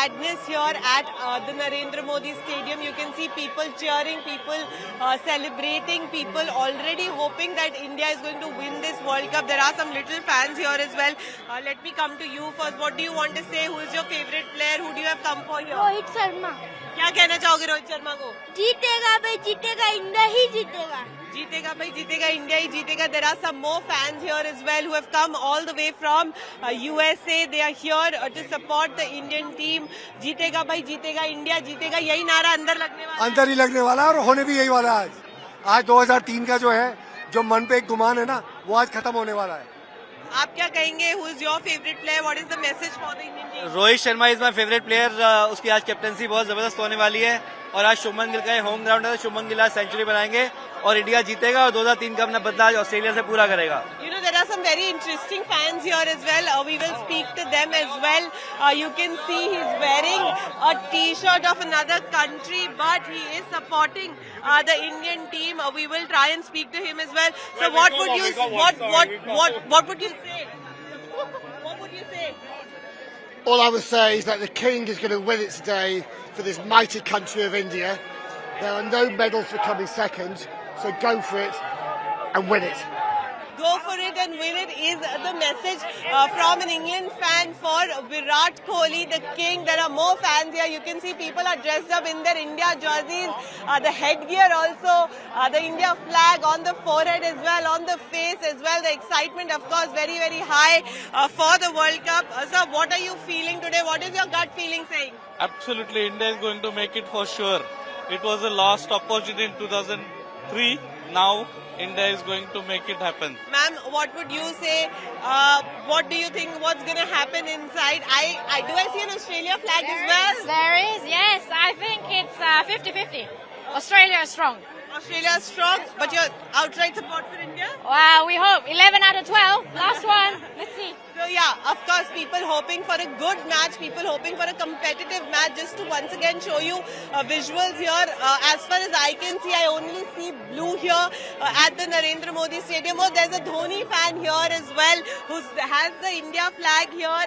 madness here at the Narendra Modi Stadium. You can see people cheering, people celebrating, people already hoping that India is going to win this World Cup. There are some little fans here as well. Let me come to you first. What do you want to say? Who is your favorite player? Who do you have come for here? Rohit Sharma. क्या कहना चाहोगे रोहित शर्मा को? जीतेगा भाई, जीतेगा, India ही जीतेगा। जीतेगा भाई, जीतेगा, इंडिया ही जीतेगा. There are some more fans here as well who have come all the way from USA. They are here to support the Indian team. जीतेगा भाई, जीतेगा, इंडिया जीतेगा. यही नारा अंदर लगने वाला है. अंदर ही लगने वाला है और होने भी यही वाला है. आज 2003 का जो है, जो मन पे एक गुमान है ना, वो आज खत्म होने वाला है. आप क्या कहेंगे? Who is your favorite player? What is the message for the Indian team? Rohit Sharma is my favourite player. उसकी आज कैप्टनसी बहुत जबरदस्त होने वाली है और आज शुभमन गिल का होम ग्राउंड है. शुभमन गिल आज सेंचुरी बनाएंगे और इंडिया जीतेगा और 2003 का अपना बदला आज ऑस्ट्रेलिया से पूरा करेगा. You know, there are some very interesting fans here as well. We will speak to them as well. You can see he's wearing a T-shirt of another country, but he is supporting the Indian team. We will try and speak to him as well. So, what would you say? What would you say? All I would say is that the King is going to win it today for this mighty country of India. There are no medals for coming second, so go for it and win it. Go for it and win it is the message from an Indian fan for Virat Kohli, the king. There are more fans here. You can see people are dressed up in their India jerseys. The headgear also, the India flag on the forehead as well, on the face as well. The excitement, of course, very, very high for the World Cup. Sir, what are you feeling today? What is your gut feeling saying? Absolutely, India is going to make it for sure. It was a lost opportunity in 2003. Now, India is going to make it happen. Ma'am, what would you say? What do you think? What's going to happen inside? Do I see an Australia flag as well? There is, yes. I think it's 50-50. Australia is strong. Australia is strong, but your outright support for India? Wow, we hope. 11 out of 12. Last one. Let's see. So yeah, of course, people hoping for a good match, people hoping for a competitive match. Just to once again show you visuals here. As far as I can see, I only see blue here at the Narendra Modi Stadium. Oh, there's a Dhoni fan here as well who has the India flag here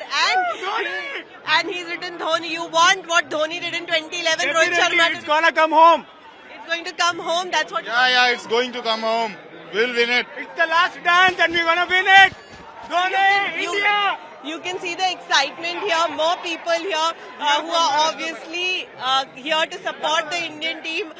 and he's written Dhoni. You want what Dhoni did in 2011? Rohit Sharma. It's gonna come home. It's going to come home. That's what. Yeah, it's going to come home. We'll win it. It's the last dance and we're gonna win it. You can see the excitement here. More people here who are obviously here to support the Indian team.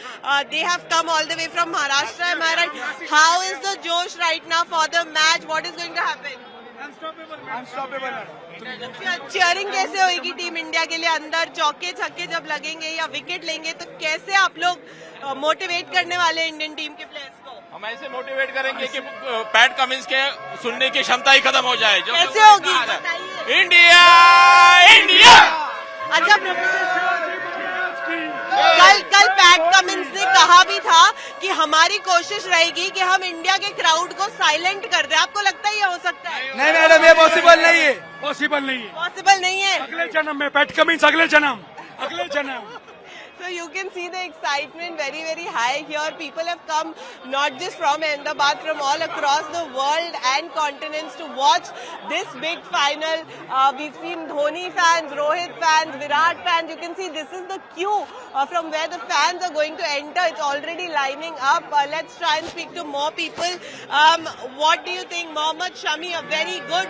They have come all the way from Maharashtra. Am I right? How is the Josh right now for the match? What is going to happen? Unstoppable. Cheering कैसे होगी team India के लिए? अंदर चौके छक्के जब लगेंगे या विकेट लेंगे तो कैसे आप लोग मोटिवेट करने वाले इंडियन टीम के प्लेयर्स को? हम ऐसे मोटिवेट करेंगे कि पैट कमिंस के सुनने की क्षमता ही खत्म हो जाए. जो कैसे होगी बताइए. India India. अच्छा, कल पैट कमिंस ने कहा भी था कि हमारी कोशिश रहेगी कि हम इंडिया के क्राउड को साइलेंट कर दें. आपको लगता है ये हो सकता है? नहीं मैडम, ये पॉसिबल नहीं है. पॉसिबल नहीं है. पॉसिबल नहीं है. अगले जन्म में पैट कमिंस, अगले जन्म. So you can see the excitement very, very high here. People have come not just from Ahmedabad, from all across the world and continents to watch this big final. We've seen Dhoni fans, Rohit fans, Virat fans. You can see this is the queue from where the fans are going to enter. It's already lining up. Let's try and speak to more people. What do you think? Mohammad Shami, a very good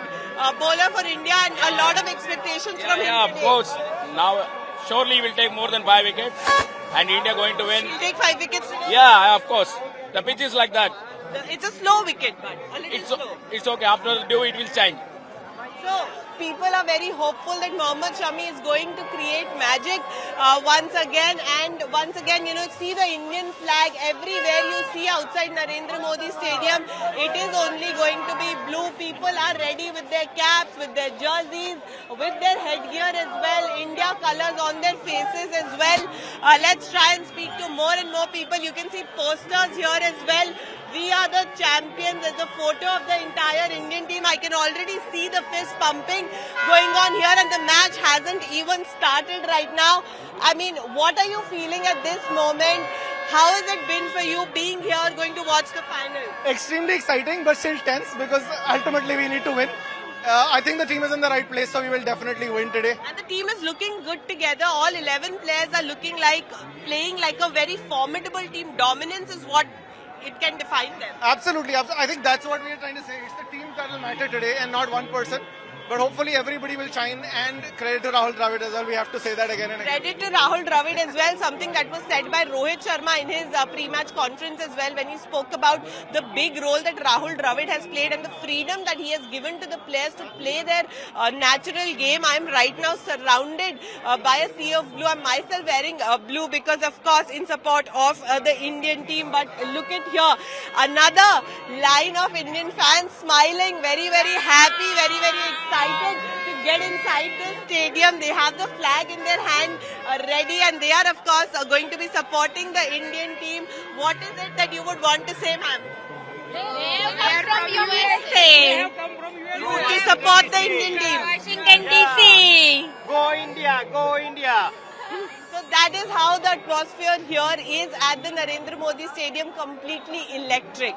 bowler for India and a lot of expectations from him Yeah, of today. course. Now, surely will take more than 5 wickets and India going to win. He'll take 5 wickets today? Yeah, of course. The pitch is like that. It's a slow wicket, but a little slow. It's okay. After the dew, it will change. So, people are very hopeful that Mohammad Shami is going to create magic once again. And once again, you know, see the Indian flag everywhere you see outside Narendra Modi Stadium. It is only going to be blue. People are ready with their caps, with their jerseys, with their headgear as well. India colors on their faces as well. Let's try and speak to more and more people. You can see posters here as well. We are the champions. There's a photo of the entire Indian team. I can already see the fist pumping going on here and the match hasn't even started right now. I mean, what are you feeling at this moment? How has it been for you being here going to watch the final? Extremely exciting but still tense because ultimately we need to win. I think the team is in the right place, so we will definitely win today. And the team is looking good together. All 11 players are looking like playing like a very formidable team. Dominance is what it can define them. Absolutely. I think that's what we are trying to say. It's the team that will matter today and not one person. But hopefully everybody will shine, and credit to Rahul Dravid as well. We have to say that again and again. Credit to Rahul Dravid as well, something that was said by Rohit Sharma in his pre-match conference as well, when he spoke about the big role that Rahul Dravid has played and the freedom that he has given to the players to play their natural game. I am right now surrounded by a sea of blue. I'm myself wearing blue because, of course, in support of the Indian team. But look at here, another line of Indian fans smiling, very, very happy, very, very excited to get inside the stadium. They have the flag in their hand ready, and they are, of course, going to be supporting the Indian team. What is it that you would want to say, ma'am? They are from USA. To support the Indian team. Washington DC. Go India, go India. So that is how the atmosphere here is at the Narendra Modi Stadium, completely electric.